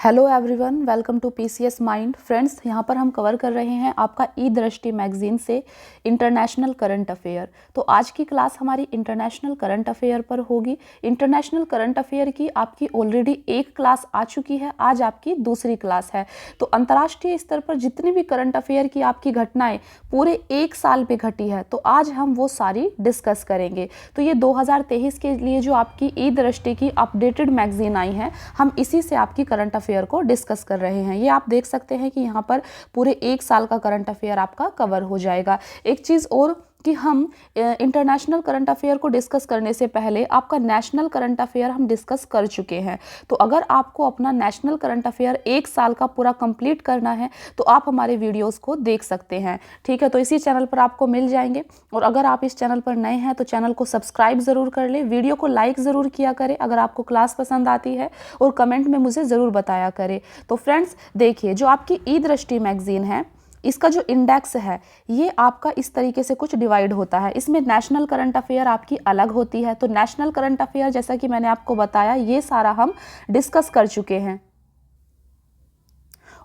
Hello everyone, welcome to PCS mind. Friends, यहाँ पर हम कवर कर रहे हैं आपका ई दृष्टि मैगजीन से इंटरनेशनल करंट अफेयर। तो आज की क्लास हमारी इंटरनेशनल करंट अफेयर पर होगी। इंटरनेशनल करंट अफेयर की आपकी ऑलरेडी एक क्लास आ चुकी है, आज आपकी दूसरी क्लास है। तो अंतर्राष्ट्रीय स्तर पर जितनी भी करंट अफेयर की आपकी घटनाएं पूरे एक साल में घटी है, तो आज हम वो सारी डिस्कस करेंगे। तो ये 2023 के लिए जो आपकी ई दृष्टि की अपडेटेड मैगजीन आई है, हम इसी से आपकी करंट अफेयर को डिस्कस कर रहे हैं। ये आप देख सकते हैं कि यहाँ पर पूरे एक साल का करंट अफेयर आपका कवर हो जाएगा। एक चीज़ और कि हम इंटरनेशनल करंट अफेयर को डिस्कस करने से पहले आपका नेशनल करंट अफेयर हम डिस्कस कर चुके हैं। तो अगर आपको अपना नेशनल करंट अफेयर एक साल का पूरा कंप्लीट करना है तो आप हमारे वीडियोस को देख सकते हैं, ठीक है। तो इसी चैनल पर आपको मिल जाएंगे। और अगर आप इस चैनल पर नए हैं तो चैनल को सब्सक्राइब ज़रूर कर लें, वीडियो को लाइक ज़रूर किया करें अगर आपको क्लास पसंद आती है, और कमेंट में मुझे ज़रूर बताया करें। तो फ्रेंड्स देखिए, जो आपकी ई दृष्टि मैगजीन है, इसका जो इंडेक्स है ये आपका इस तरीके से कुछ डिवाइड होता है। इसमें नेशनल करंट अफेयर आपकी अलग होती है। तो नेशनल करंट अफेयर, जैसा कि मैंने आपको बताया, ये सारा हम डिस्कस कर चुके हैं।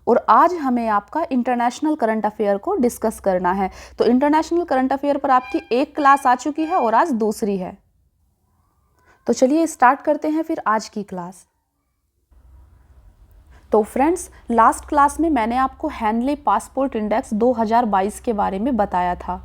और आज हमें आपका इंटरनेशनल करंट अफेयर को डिस्कस करना है। तो इंटरनेशनल करंट अफेयर पर आपकी एक क्लास आ चुकी है और आज दूसरी है। तो चलिए स्टार्ट करते हैं फिर आज की क्लास। तो फ्रेंड्स, लास्ट क्लास में मैंने आपको हैनले पासपोर्ट इंडेक्स 2022 के बारे में बताया था।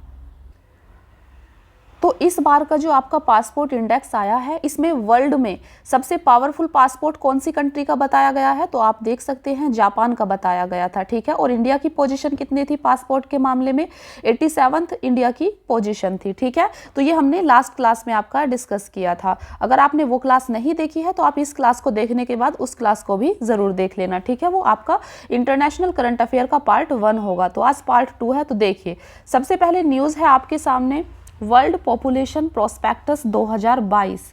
तो इस बार का जो आपका पासपोर्ट इंडेक्स आया है, इसमें वर्ल्ड में सबसे पावरफुल पासपोर्ट कौन सी कंट्री का बताया गया है, तो आप देख सकते हैं जापान का बताया गया था, ठीक है। और इंडिया की पोजीशन कितनी थी पासपोर्ट के मामले में? 87th इंडिया की पोजीशन थी, ठीक है। तो ये हमने लास्ट क्लास में आपका डिस्कस किया था। अगर आपने वो क्लास नहीं देखी है तो आप इस क्लास को देखने के बाद उस क्लास को भी ज़रूर देख लेना, ठीक है। वो आपका इंटरनेशनल करंट अफेयर का पार्ट 1 होगा। तो आज पार्ट 2 है। तो देखिए, सबसे पहले न्यूज़ है आपके सामने, वर्ल्ड पॉपुलेशन प्रोस्पेक्टस 2022।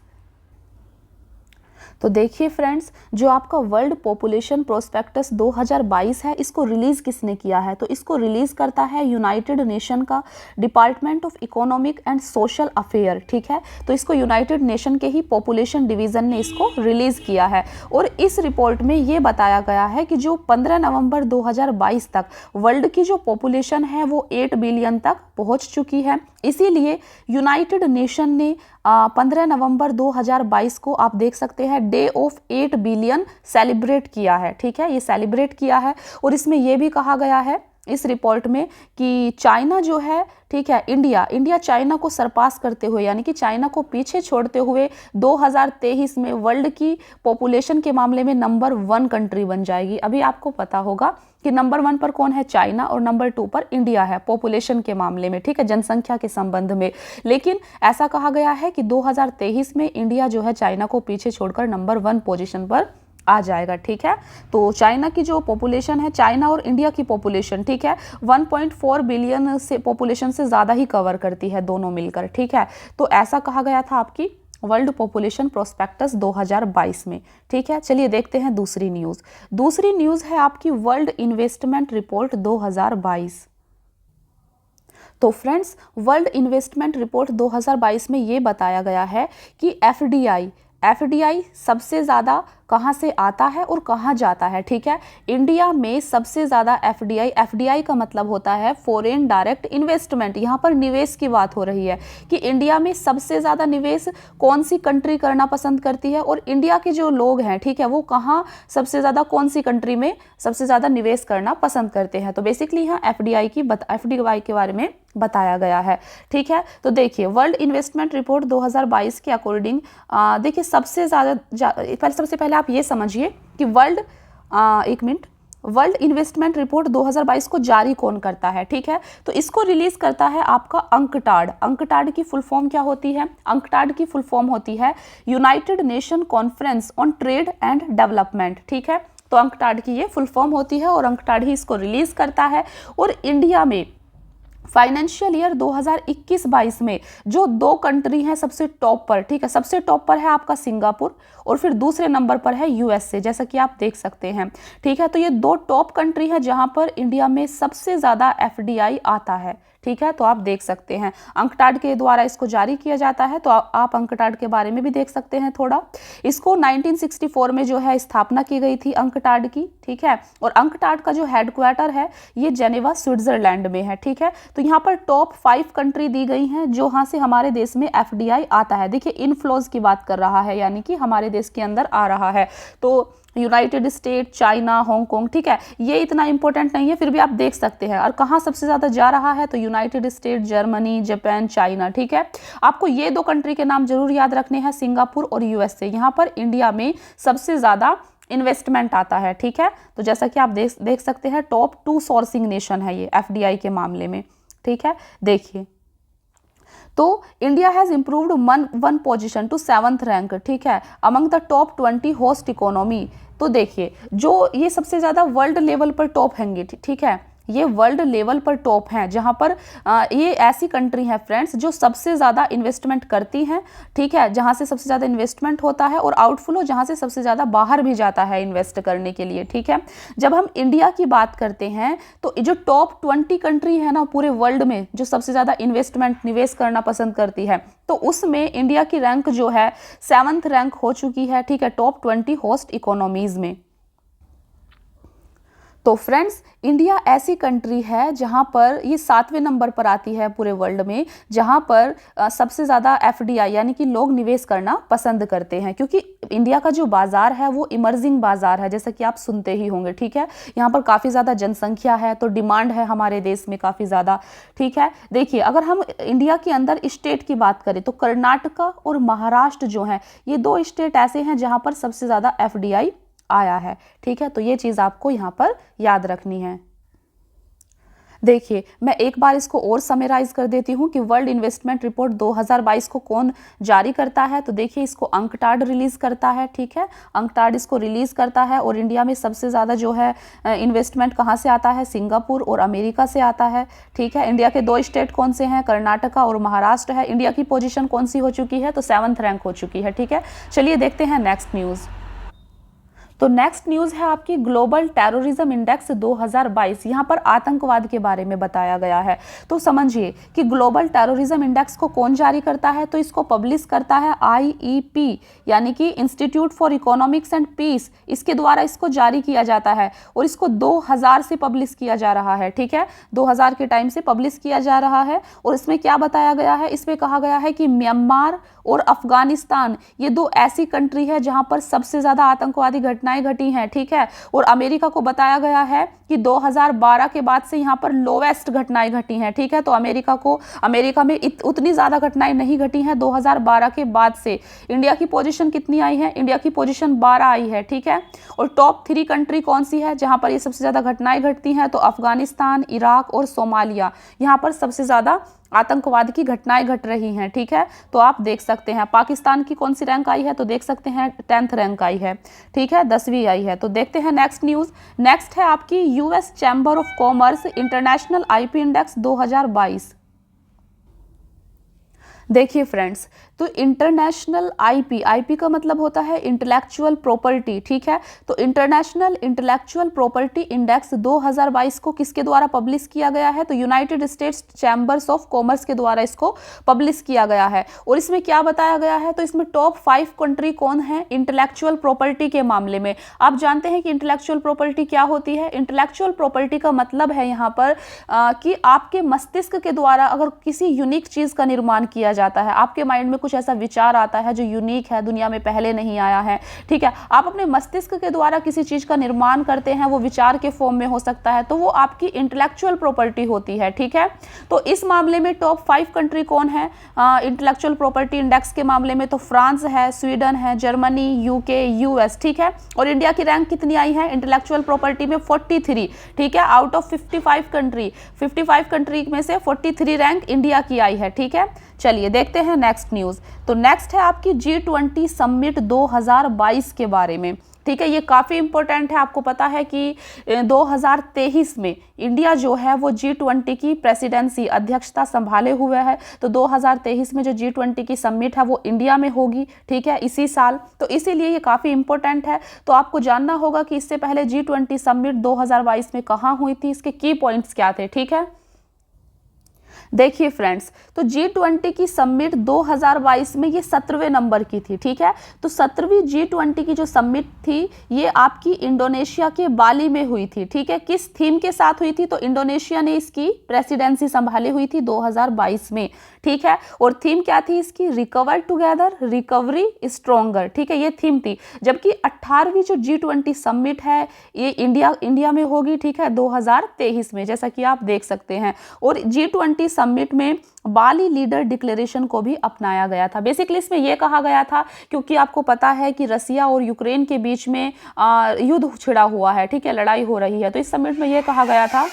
तो देखिए फ्रेंड्स, जो आपका वर्ल्ड पॉपुलेशन प्रोस्पेक्टस 2022 है, इसको रिलीज़ किसने किया है? तो इसको रिलीज़ करता है यूनाइटेड नेशन का department of economic and social affair, ठीक है। तो इसको यूनाइटेड नेशन के ही पॉपुलेशन डिवीज़न ने इसको रिलीज़ किया है। और इस रिपोर्ट में ये बताया गया है कि जो 15 नवंबर 2022 तक वर्ल्ड की जो पॉपुलेशन है वो 8 बिलियन तक पहुँच चुकी है। इसीलिए यूनाइटेड नेशन ने 15 नवंबर 2022 को आप देख सकते हैं डे ऑफ 8 बिलियन सेलिब्रेट किया है, ठीक है। ये सेलिब्रेट किया है। और इसमें यह भी कहा गया है इस रिपोर्ट में कि चाइना जो है, ठीक है, इंडिया चाइना को सरपास करते हुए, यानी कि चाइना को पीछे छोड़ते हुए 2023 में वर्ल्ड की पॉपुलेशन के मामले में नंबर 1 कंट्री बन जाएगी। अभी आपको पता होगा कि नंबर 1 पर कौन है? चाइना, और नंबर 2 पर इंडिया है पॉपुलेशन के मामले में, ठीक है, जनसंख्या के संबंध में। लेकिन ऐसा कहा गया है कि 2023 में इंडिया जो है चाइना को पीछे छोड़कर नंबर 1 पोजीशन पर आ जाएगा, ठीक है। तो चाइना की जो पॉपुलेशन है, चाइना और इंडिया की पॉपुलेशन, ठीक है, 1.4 बिलियन से पॉपुलेशन से ज़्यादा ही कवर करती है दोनों मिलकर, ठीक है। तो ऐसा कहा गया था आपकी वर्ल्ड पॉपुलेशन प्रोस्पेक्टस 2022 में, ठीक है। चलिए देखते हैं दूसरी न्यूज़। दूसरी न्यूज़ है आपकी वर्ल्ड इन्वेस्टमेंट रिपोर्ट 2022। तो फ्रेंड्स, वर्ल्ड इन्वेस्टमेंट रिपोर्ट 2022 में ये बताया गया है कि एफडीआई सबसे ज़्यादा कहाँ से आता है और कहाँ जाता है, ठीक है। इंडिया में सबसे ज़्यादा एफडीआई का मतलब होता है फॉरेन डायरेक्ट इन्वेस्टमेंट। यहाँ पर निवेश की बात हो रही है कि इंडिया में सबसे ज़्यादा निवेश कौन सी कंट्री करना पसंद करती है, और इंडिया के जो लोग हैं, ठीक है, वो कहाँ सबसे ज़्यादा, कौन सी कंट्री में सबसे ज़्यादा निवेश करना पसंद करते हैं। तो बेसिकली यहाँ एफडीआई के बारे में बताया गया है, ठीक है। तो देखिए, वर्ल्ड इन्वेस्टमेंट रिपोर्ट 2022 के अकॉर्डिंग देखिए सबसे पहले आप ये समझिए कि वर्ल्ड इन्वेस्टमेंट रिपोर्ट 2022 को जारी कौन करता है, ठीक है। तो इसको रिलीज करता है आपका अंकटाड। अंकटाड की फुल फॉर्म क्या होती है? अंकटाड की फुल फॉर्म होती है United nation conference on trade and development, ठीक है। तो अंकटाड की ये फुल फॉर्म होती है और अंकटाड ही इसको रिलीज करता है। और इंडिया में फाइनेंशियल ईयर 2021-22 में जो 2 कंट्री हैं सबसे टॉप पर, ठीक है, सबसे टॉप पर है आपका सिंगापुर और फिर दूसरे नंबर पर है यूएसए, जैसा कि आप देख सकते हैं, ठीक है। तो ये 2 टॉप कंट्री हैं जहां पर इंडिया में सबसे ज़्यादा एफडीआई आता है, ठीक है, तो आप देख सकते हैं अंकटाड के द्वारा इसको जारी किया जाता है। तो आप अंकटाड के बारे में भी देख सकते हैं थोड़ा। इसको 1964 में जो है स्थापना की गई थी अंकटाड की, ठीक है। और अंकटाड का जो हेडक्वार्टर है ये जेनेवा स्विट्जरलैंड में है, ठीक है। तो यहाँ पर टॉप 5 कंट्री दी गई हैं जो यहाँ से हमारे देश में एफडीआई आता है। देखिए इनफ्लोज की बात कर रहा है, यानी कि हमारे देश के अंदर आ रहा है। तो यूनाइटेड स्टेट, चाइना, हांगकांग, ठीक है, ये इतना इंपॉर्टेंट नहीं है, फिर भी आप देख सकते हैं। और कहाँ सबसे ज़्यादा जा रहा है, तो United state, Germany, Japan, China, ठीक है। आपको ये 2 कंट्री के नाम जरूर याद रखने हैं, सिंगापुर और यूएसए। यहाँ पर इंडिया में सबसे ज़्यादा इन्वेस्टमेंट आता है, ठीक है। तो जैसा कि आप देख सकते हैं टॉप 2 सोर्सिंग नेशन है ये एफडीआई के मामले में, ठीक है। देखिए तो India has improved one position to 7th rank, ठीक है, among the top 20 host economy. तो देखिए जो ये सबसे ज़्यादा वर्ल्ड लेवल पर टॉप हैंगे, ठीक है, ये वर्ल्ड लेवल पर टॉप हैं, जहां पर ये ऐसी कंट्री हैं फ्रेंड्स जो सबसे ज़्यादा इन्वेस्टमेंट करती हैं, ठीक है, जहां से सबसे ज़्यादा इन्वेस्टमेंट होता है और आउटफ्लो जहां से सबसे ज़्यादा बाहर भी जाता है इन्वेस्ट करने के लिए, ठीक है। जब हम इंडिया की बात करते हैं तो जो टॉप 20 कंट्री है ना पूरे वर्ल्ड में जो सबसे ज़्यादा निवेश करना पसंद करती है, तो उसमें इंडिया की रैंक जो है 7th रैंक हो चुकी है, ठीक है, टॉप 20 होस्ट इकोनॉमीज में। तो फ्रेंड्स इंडिया ऐसी कंट्री है जहां पर ये 7वें नंबर पर आती है पूरे वर्ल्ड में, जहां पर सबसे ज़्यादा एफडीआई यानी कि लोग निवेश करना पसंद करते हैं, क्योंकि इंडिया का जो बाज़ार है वो इमर्जिंग बाज़ार है, जैसा कि आप सुनते ही होंगे, ठीक है। यहाँ पर काफ़ी ज़्यादा जनसंख्या है, तो डिमांड है हमारे देश में काफ़ी ज़्यादा, ठीक है। देखिए अगर हम इंडिया के अंदर स्टेट की बात करें तो कर्नाटका और महाराष्ट्र जो हैं ये 2 स्टेट ऐसे हैं जहाँ पर सबसे ज़्यादा एफडीआई आया है, ठीक है। तो ये चीज़ आपको यहाँ पर याद रखनी है। देखिए मैं एक बार इसको और समराइज कर देती हूँ कि वर्ल्ड इन्वेस्टमेंट रिपोर्ट 2022 को कौन जारी करता है। तो देखिए इसको अंकटाड रिलीज करता है, ठीक है, अंकटाड इसको रिलीज करता है। और इंडिया में सबसे ज़्यादा जो है इन्वेस्टमेंट कहाँ से आता है, सिंगापुर और अमेरिका से आता है, ठीक है। इंडिया के 2 स्टेट कौन से हैं, कर्नाटका और महाराष्ट्र है। इंडिया की पोजीशन कौन सी हो चुकी है, तो 7th रैंक हो चुकी है, ठीक है। चलिए देखते हैं नेक्स्ट न्यूज़। तो नेक्स्ट न्यूज़ है आपकी ग्लोबल टेररिज्म इंडेक्स 2022। यहाँ पर आतंकवाद के बारे में बताया गया है। तो समझिए कि ग्लोबल टेररिज्म इंडेक्स को कौन जारी करता है, तो इसको पब्लिश करता है IEP यानी कि institute for economics and peace, इसके द्वारा इसको जारी किया जाता है। और इसको 2000 से पब्लिश किया जा रहा है, ठीक है, 2000 के टाइम से पब्लिश किया जा रहा है। और इसमें क्या बताया गया है, इसमें कहा गया है कि म्यांमार और अफगानिस्तान ये 2 ऐसी कंट्री है जहां पर सबसे ज़्यादा आतंकवादी घटनाएं घटी हैं, ठीक है। और अमेरिका को बताया गया है कि 2012 के बाद से यहाँ पर लोवेस्ट घटनाएं घटी हैं, ठीक है। तो अमेरिका में उतनी ज़्यादा घटनाएं नहीं घटी हैं 2012 के बाद से। इंडिया की पोजीशन कितनी आई है, इंडिया की पोजीशन 12 आई है, ठीक है। और टॉप 3 कंट्री कौन सी है जहाँ पर ये सबसे ज़्यादा घटनाएं घटती हैं, तो अफगानिस्तान, इराक और सोमालिया, यहाँ पर सबसे ज़्यादा आतंकवाद की घटनाएं घट रही हैं, ठीक है। तो आप देख सकते हैं पाकिस्तान की कौन सी रैंक आई है, तो देख सकते हैं 10th रैंक आई है, ठीक है, 10वीं आई है। तो देखते हैं नेक्स्ट न्यूज़। नेक्स्ट है आपकी US chamber of commerce international IP index 2022। देखिए फ्रेंड्स तो इंटरनेशनल IP का मतलब होता है इंटेलेक्चुअल प्रॉपर्टी, ठीक है। तो इंटरनेशनल इंटेलेक्चुअल प्रॉपर्टी इंडेक्स 2022 को किसके द्वारा पब्लिश किया गया है, तो United states chambers of commerce के द्वारा इसको पब्लिश किया गया है। और इसमें क्या बताया गया है, तो इसमें टॉप 5 कंट्री कौन है इंटेलेक्चुअल प्रॉपर्टी के मामले में। आप जानते हैं कि इंटेलेक्चुअल प्रॉपर्टी क्या होती है। इंटेलेक्चुअल प्रॉपर्टी का मतलब है यहाँ पर कि आपके मस्तिष्क के द्वारा अगर किसी यूनिक चीज़ का निर्माण किया जाता है, आपके माइंड में कुछ ऐसा विचार आता है जो यूनिक है, दुनिया में पहले नहीं आया है, ठीक है, आप अपने मस्तिष्क के द्वारा किसी चीज का निर्माण करते हैं, वो विचार के फॉर्म में हो सकता है, तो वो आपकी इंटेलेक्चुअल प्रॉपर्टी होती है, ठीक है। तो इस मामले में टॉप 5 कंट्री कौन है इंटेलेक्चुअल प्रॉपर्टी इंडेक्स के मामले में, तो फ्रांस है, स्वीडन है, जर्मनी, UK, US, ठीक है। और इंडिया की रैंक कितनी आई है इंटेलेक्चुअल प्रॉपर्टी में, 43, ठीक है, आउट ऑफ 55 कंट्री में से 43 रैंक इंडिया की आई है, ठीक है। चलिए देखते हैं नेक्स्ट न्यूज़। तो नेक्स्ट है आपकी G20 समिट 2022 के बारे में, ठीक है। ये काफ़ी इंपॉर्टेंट है। आपको पता है कि 2023 में इंडिया जो है वो G20 की प्रेसिडेंसी अध्यक्षता संभाले हुए है। तो 2023 में जो G20 की समिट है वो इंडिया में होगी, ठीक है, इसी साल। तो इसीलिए ये काफ़ी इंपॉर्टेंट है। तो आपको जानना होगा कि इससे पहले G20 समिट 2022 में कहाँ हुई थी, इसके की पॉइंट्स क्या थे, ठीक है। देखिए फ्रेंड्स, तो G20 की समिट 2022 में ये 17वें नंबर की थी, ठीक है। तो 17वीं G20 की जो समिट थी ये आपकी इंडोनेशिया के बाली में हुई थी, ठीक है। किस थीम के साथ हुई थी? तो इंडोनेशिया ने इसकी प्रेसिडेंसी संभाली हुई थी 2022 में, ठीक है। और थीम क्या थी इसकी? रिकवर टुगेदर, रिकवरी स्ट्रोंगर, ठीक है, ये थीम थी। जबकि 18वीं जो G20 समिट है ये इंडिया में होगी, ठीक है, 2023 में, जैसा कि आप देख सकते हैं। और G20 समिट में बाली लीडर डिक्लेरेशन को भी अपनाया गया था। बेसिकली इसमें यह कहा गया था, क्योंकि आपको पता है कि रसिया और यूक्रेन के बीच में युद्ध छिड़ा हुआ है, ठीक है, लड़ाई हो रही है, तो इस समिट में यह कहा गया था।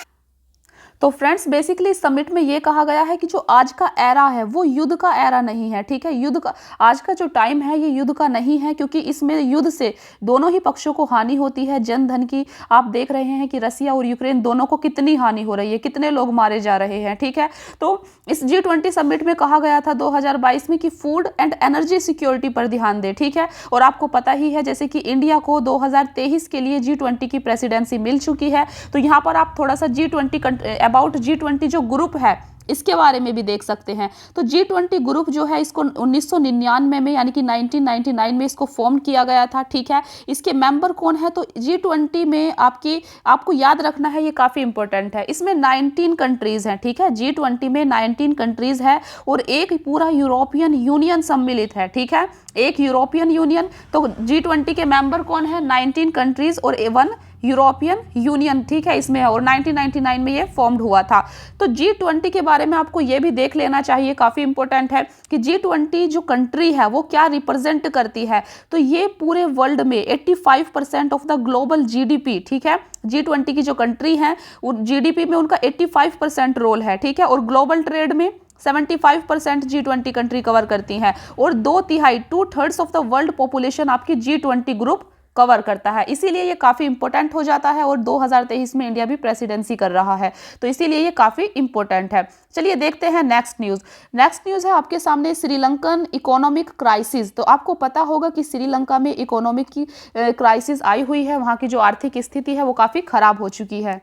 तो फ्रेंड्स बेसिकली इस समिट में ये कहा गया है कि जो आज का एरा है वो युद्ध का एरा नहीं है, ठीक है। युद्ध का आज का जो टाइम है ये युद्ध का नहीं है, क्योंकि इसमें युद्ध से दोनों ही पक्षों को हानि होती है, जन धन की। आप देख रहे हैं कि रसिया और यूक्रेन दोनों को कितनी हानि हो रही है, कितने लोग मारे जा रहे हैं, ठीक है। तो इस G20 समिट में कहा गया था 2022 में कि फूड एंड एनर्जी सिक्योरिटी पर ध्यान दे, ठीक है। और आपको पता ही है जैसे कि इंडिया को 2023 के लिए G20 की प्रेसिडेंसी मिल चुकी है। तो यहाँ पर आप थोड़ा सा अबाउट G20 जो ग्रुप है इसके बारे में भी देख सकते हैं। तो G20 ग्रुप जो है इसको 1999 में यानी कि 1999 में इसको फॉर्म किया गया था, ठीक है। इसके मेंबर कौन है? तो G20 में आपको याद रखना है, ये काफ़ी इंपॉर्टेंट है, इसमें 19 कंट्रीज़ हैं, ठीक है। G20 में 19 कंट्रीज़ है और एक पूरा यूरोपियन यूनियन सम्मिलित है, ठीक है, एक यूरोपियन यूनियन। तो G20 के मेंबर कौन है? 19 कंट्रीज़ और 1 यूरोपियन यूनियन, ठीक है, इसमें है। और 1999 में ये फॉर्म्ड हुआ था। तो G20 के बारे में आपको ये भी देख लेना चाहिए, काफ़ी इंपॉर्टेंट है कि G20 जो कंट्री है वो क्या रिप्रेजेंट करती है। तो ये पूरे वर्ल्ड में 85% ऑफ द ग्लोबल GDP, ठीक है, G20 की जो कंट्री है GDP में उनका 85% रोल है, ठीक है। और ग्लोबल ट्रेड में 75% G20 कंट्री कवर करती हैं और 2/3 ऑफ द वर्ल्ड पॉपुलेशन आपकी G20 ग्रुप कवर करता है। इसीलिए ये काफ़ी इंपॉर्टेंट हो जाता है और 2023 में इंडिया भी प्रेसिडेंसी कर रहा है, तो इसीलिए ये काफ़ी इंपॉर्टेंट है। चलिए देखते हैं नेक्स्ट न्यूज़। नेक्स्ट न्यूज़ है आपके सामने श्रीलंकन इकोनॉमिक क्राइसिस। तो आपको पता होगा कि श्रीलंका में इकोनॉमिक की क्राइसिस आई हुई है, वहाँ की जो आर्थिक स्थिति है वो काफ़ी ख़राब हो चुकी है।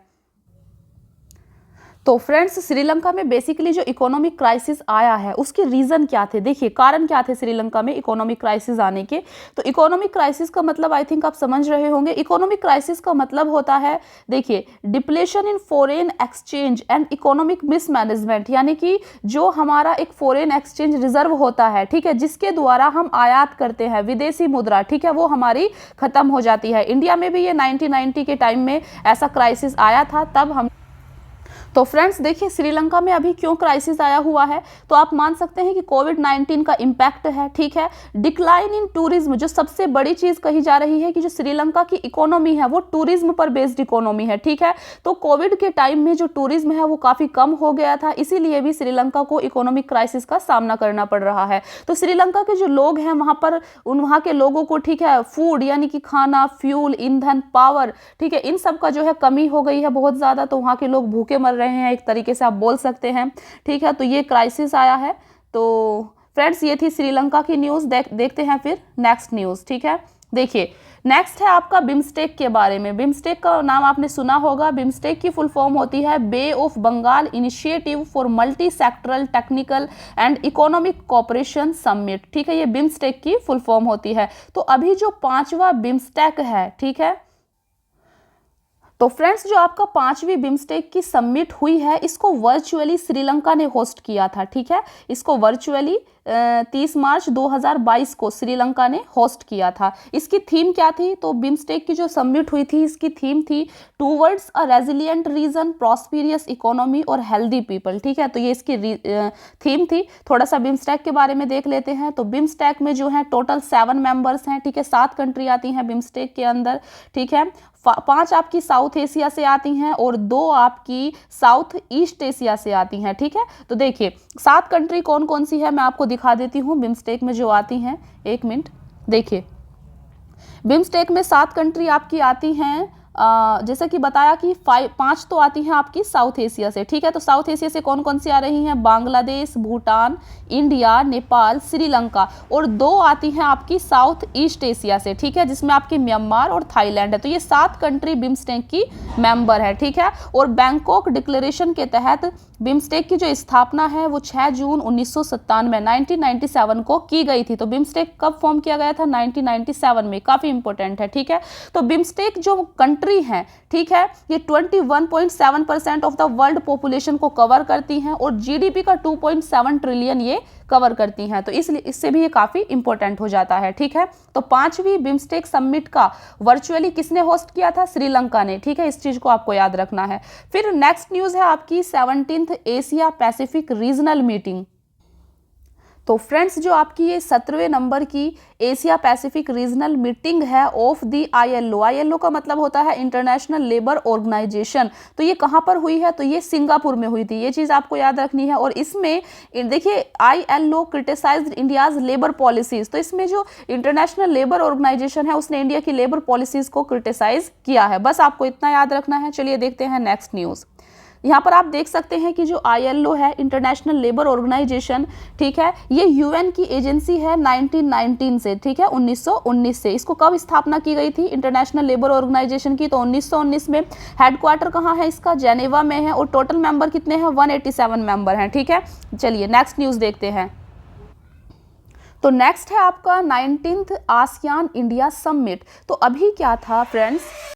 तो फ्रेंड्स श्रीलंका में बेसिकली जो इकोनॉमिक क्राइसिस आया है उसके रीज़न क्या थे? देखिए कारण क्या थे श्रीलंका में इकोनॉमिक क्राइसिस आने के। तो इकोनॉमिक क्राइसिस का मतलब आई थिंक आप समझ रहे होंगे। इकोनॉमिक क्राइसिस का मतलब होता है, देखिए, depletion in foreign exchange and economic mismanagement, यानी कि जो हमारा एक फॉरेन एक्सचेंज रिजर्व होता है, ठीक है, जिसके द्वारा हम आयात करते हैं विदेशी मुद्रा, ठीक है, वो हमारी खत्म हो जाती है। इंडिया में भी ये 1990 के टाइम में ऐसा क्राइसिस आया था, तब हम तो फ्रेंड्स देखिए श्रीलंका में अभी क्यों क्राइसिस आया हुआ है, तो आप मान सकते हैं कि कोविड-19 का इम्पैक्ट है, ठीक है। डिक्लाइन इन टूरिज्म, जो सबसे बड़ी चीज़ कही जा रही है कि जो श्रीलंका की इकोनॉमी है वो टूरिज्म पर बेस्ड इकोनॉमी है, ठीक है। तो कोविड के टाइम में जो टूरिज्म है वो काफ़ी कम हो गया था, इसीलिए भी श्रीलंका को इकोनॉमिक क्राइसिस का सामना करना पड़ रहा है। तो श्रीलंका के जो लोग हैं वहाँ पर वहाँ के लोगों को, ठीक है, फूड यानी कि खाना, फ्यूल, ईंधन, पावर, ठीक है, इन सब का जो है कमी हो गई है बहुत ज़्यादा, तो वहाँ के लोग भूखे मर रहे हैं, एक तरीके से आप बोल सकते हैं, ठीक है। तो ये क्राइसिस आया है। तो फ्रेंड्स ये थी श्रीलंका की न्यूज़। देखते हैं फिर नेक्स्ट न्यूज़, ठीक है। देखिए नेक्स्ट है आपका बिम्स्टेक के बारे में। बिम्स्टेक का नाम आपने सुना होगा। बिम्स्टेक की फुल फॉर्म होती है bay of Bengal initiative for multi sectoral technical and economic cooperation summit, ठीक है, ये बिम्स्टेक की फुल फॉर्म होती है। तो अभी जो 5वां बिम्स्टेक है, ठीक है, तो फ्रेंड्स जो आपका 5वीं बिम्स्टेक की समिट हुई है इसको वर्चुअली श्रीलंका ने होस्ट किया था, ठीक है। इसको वर्चुअली 30 मार्च 2022 को श्रीलंका ने होस्ट किया था। इसकी थीम क्या थी? तो बिम्स्टेक की जो समिट हुई थी इसकी थीम थी towards a resilient region, prosperous economy और हेल्दी पीपल, ठीक है। तो ये इसकी थीम थी। थोड़ा सा बिम्स्टेक के बारे में देख लेते हैं। तो बिम्स्टेक में जो है टोटल 7 मेंबर्स हैं, ठीक है, 7 कंट्री आती हैं बिम्स्टेक के अंदर, ठीक है। 5 आपकी साउथ एशिया से आती हैं और 2 आपकी साउथ ईस्ट एशिया से आती हैं, ठीक है। तो देखिए 7 कंट्री कौन कौन सी है मैं आपको दिखा देती हूँ बिम्स्टेक में जो आती हैं। एक मिनट, देखिए बिम्स्टेक में 7 कंट्री आपकी आती हैं जैसा कि बताया कि 5 तो आती हैं आपकी साउथ एशिया से, ठीक है। तो साउथ एशिया से कौन कौन सी आ रही हैं? बांग्लादेश, भूटान, इंडिया, नेपाल, श्रीलंका, और 2 आती हैं आपकी साउथ ईस्ट एशिया से, ठीक है, जिसमें आपकी म्यांमार और थाईलैंड है। तो ये 7 कंट्री बिम्स्टेक की मेंबर है, ठीक है। और बैंकॉक डिक्लेरेशन के तहत बिम्स्टेक की जो स्थापना है वो 6 जून 1997 को की गई थी। तो बिम्स्टेक कब फॉर्म किया गया था? 1997 में। काफी इंपॉर्टेंट है, ठीक है। तो बिम्स्टेक जो कंट्री है, ठीक है, ये 21.7% ऑफ द वर्ल्ड पॉपुलेशन को कवर करती हैं और जीडीपी का 2.7 ट्रिलियन ये कवर करती हैं। तो इसलिए इससे भी ये काफी इंपॉर्टेंट हो जाता है, ठीक है। तो 5वीं बिम्स्टेक समिट का वर्चुअली किसने होस्ट किया था? श्रीलंका ने, ठीक है। इस चीज को आपको याद रखना है। फिर नेक्स्ट न्यूज है आपकी 17th Asia Pacific regional meeting. तो फ्रेंड्स, जो आपकी ये 17वें नंबर की एशिया पैसिफिक रीजनल मीटिंग है ऑफ द आईएलओ, आईएलओ का मतलब होता है इंटरनेशनल लेबर ऑर्गेनाइजेशन। तो ये कहाँ पर हुई है? तो ये सिंगापुर में हुई थी, ये चीज़ आपको याद रखनी है। और इसमें देखिए ILO criticised India's labour policies. तो इसमें जो इंटरनेशनल लेबर ऑर्गेनाइजेशन है उसने इंडिया की लेबर पॉलिसीज को क्रिटिसाइज किया है। बस आपको इतना याद रखना है। चलिए देखते हैं नेक्स्ट न्यूज़। यहाँ पर आप देख सकते हैं कि जो आईएलओ है, इंटरनेशनल लेबर ऑर्गेनाइजेशन, ठीक है, ये यूएन की एजेंसी है 1919 से, ठीक है, 1919 से। इसको कब स्थापना की गई थी इंटरनेशनल लेबर ऑर्गेनाइजेशन की? तो 1919 में। हेडक्वार्टर कहाँ है इसका? जेनेवा में है। और टोटल मेंबर कितने हैं? 187 मेंबर हैं, ठीक है। चलिए नेक्स्ट न्यूज़ देखते हैं। तो नेक्स्ट है आपका 19th आसियान इंडिया समिट। तो अभी क्या था फ्रेंड्स?